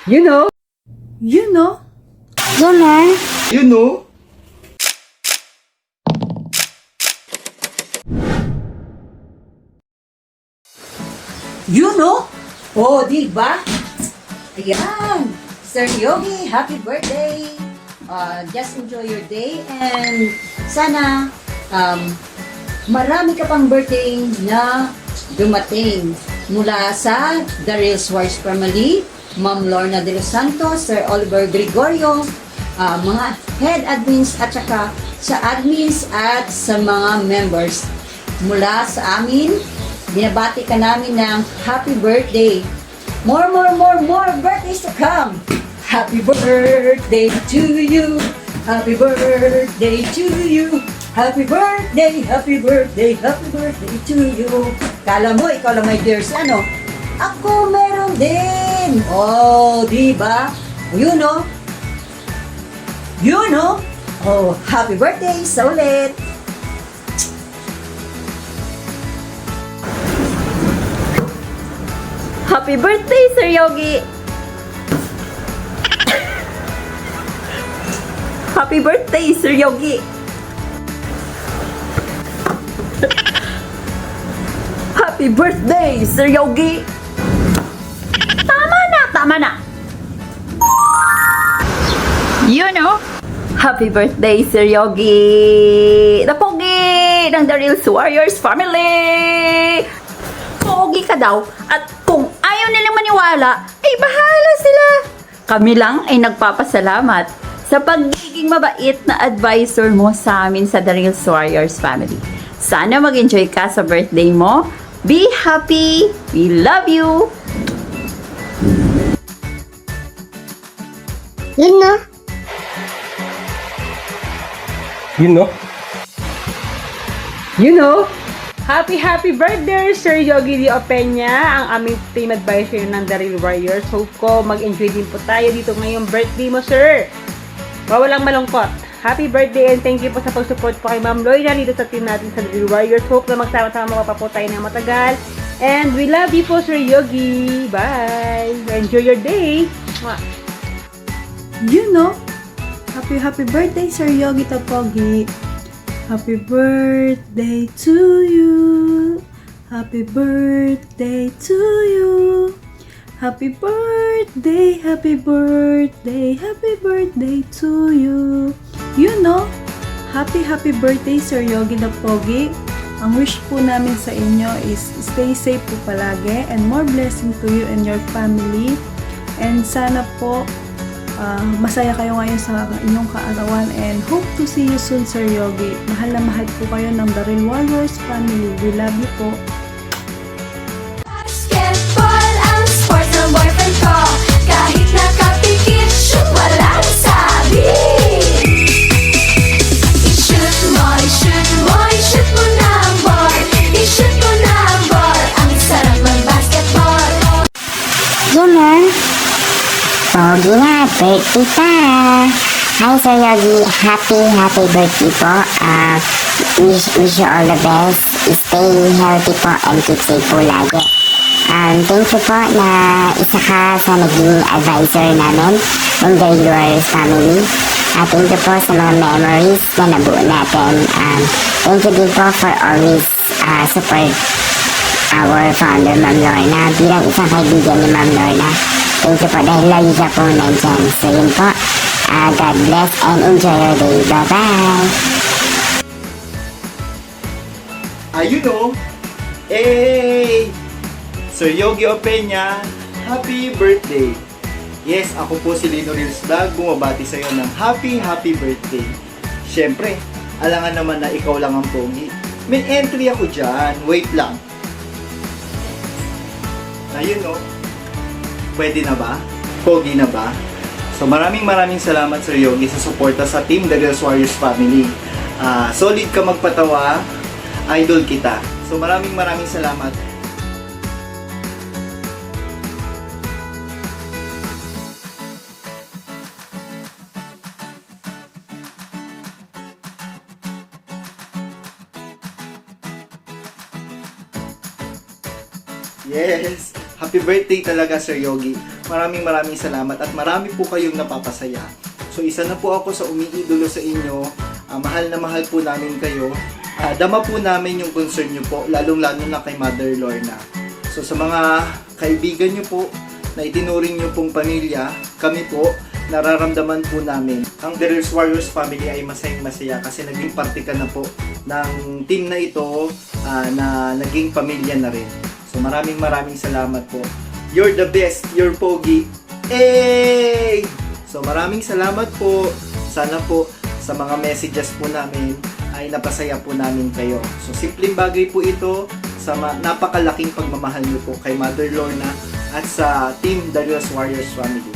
You know? You know? Ganon. You know? You know? Oh, di ba? Ayan. Sir Yogi, happy birthday. Just enjoy your day and sana marami ka pang birthday na dumating mula sa The Real Swartz Family, Ma'am Lorna de los Santos, Sir Oliver Gregorio, mga head admins at saka sa admins at sa mga members. Mula sa amin, binabati ka namin ng happy birthday. More birthdays to come. Happy birthday to you. Happy birthday to you. Happy birthday, happy birthday, happy birthday to you. Kala mo, ikaw lang may dears, ano? Ako meron din. Oh, di ba? You know? You know? Oh, happy birthday sa ulit. Happy birthday, Sir Yogi! Happy birthday, Sir Yogi! Happy birthday, Sir Yogi! Tama na, tama na! You know? Happy birthday, Sir Yogi! The Pogi ng The Real Warriors Family! Pogi ka daw at kung ayaw nilang maniwala, ay bahala sila! Kami lang ay nagpapasalamat sa pagiging mabait na advisor mo sa amin sa The Real Warriors Family. Sana mag-enjoy ka sa birthday mo. Be happy! We love you! You know? You know? You know? Happy birthday, Sir Yogi Di Opeña, ang aming team advisor ng The Real Warriors. Hope ko mag-enjoy din po tayo dito ngayong birthday mo, sir. Walang malungkot. Happy birthday and thank you po sa pag-support po kay Ma'am Loida dito sa team natin sa The Real Warriors. Hope na magsama-sama pa po tayo ng matagal. And we love you po, Sir Yogi. Bye! Enjoy your day! Mwah. You know? Happy birthday, Sir Yogi Tapogi. Happy birthday to you. Happy birthday to you. Happy birthday, happy birthday, happy birthday to you. You know, happy birthday, Sir Yogi Tapogi. Ang wish po namin sa inyo is stay safe po palagi and more blessing to you and your family. And sana po masaya kayo ngayon sa inyong kaarawan and hope to see you soon, Sir Yogi. Mahal na mahal po kayo ng The Real Warriors Family. We love you po. Basketball ang sport ng boyfriend ko. Kahit nakapikit, shoot, walang sabi. I-shoot mo, i-shoot mo, i-shoot mo na ang ball. I-shoot mo na ang ball. Ang sarap mag-basketball. Ganon. Pogi na, birthday pa. Hi, Sir Yogi. Happy birthday po. Wish you all the best. Stay healthy po and keep safe po lagi. Thank you po na isa ka sa naging advisor namin ng The Real Warriors Family. Thank you po sa mga memories na nabuo natin. Thank you din po for always support our founder, Ma'am Lorna. Bilang isang kaibigan ni Ma'am Lorna. Thank you po dahil lagi siya po nandyan. So yun po. God bless and enjoy your day. Bye-bye! You know? Hey! Sir Yogi Opeña, happy birthday! Yes, ako po si Lino Reels Vlog, bumabati sa'yo ng happy birthday. Siyempre, alangan naman na ikaw lang ang pogi. May entry ako dyan, wait lang. You know? Pwede na ba? Pogi na ba? So maraming salamat Sir Yogi sa suporta sa Team The Real Warriors Family. Solid ka magpatawa, idol kita. So maraming salamat. Yes! Happy birthday talaga, Sir Yogi. maraming salamat at marami po kayong napapasaya. So isa na po ako sa umiidolo sa inyo. Mahal na mahal po namin kayo. Dama po namin yung concern nyo po, lalong-lalo na kay Mother Lorna. So sa mga kaibigan nyo po na itinuring nyo pong pamilya, kami po, nararamdaman po namin. Ang The Real Warriors family ay masayang-masaya kasi naging parte ka na po ng team na ito na naging pamilya na rin. So maraming salamat po. You're the best, you're pogi. Hey! So maraming salamat po. Sana po sa mga messages po namin ay napasaya po namin kayo. So simpleng bagay po ito sa napakalaking pagmamahal niyo po kay Mother Lorna at sa Team The Real Warriors family.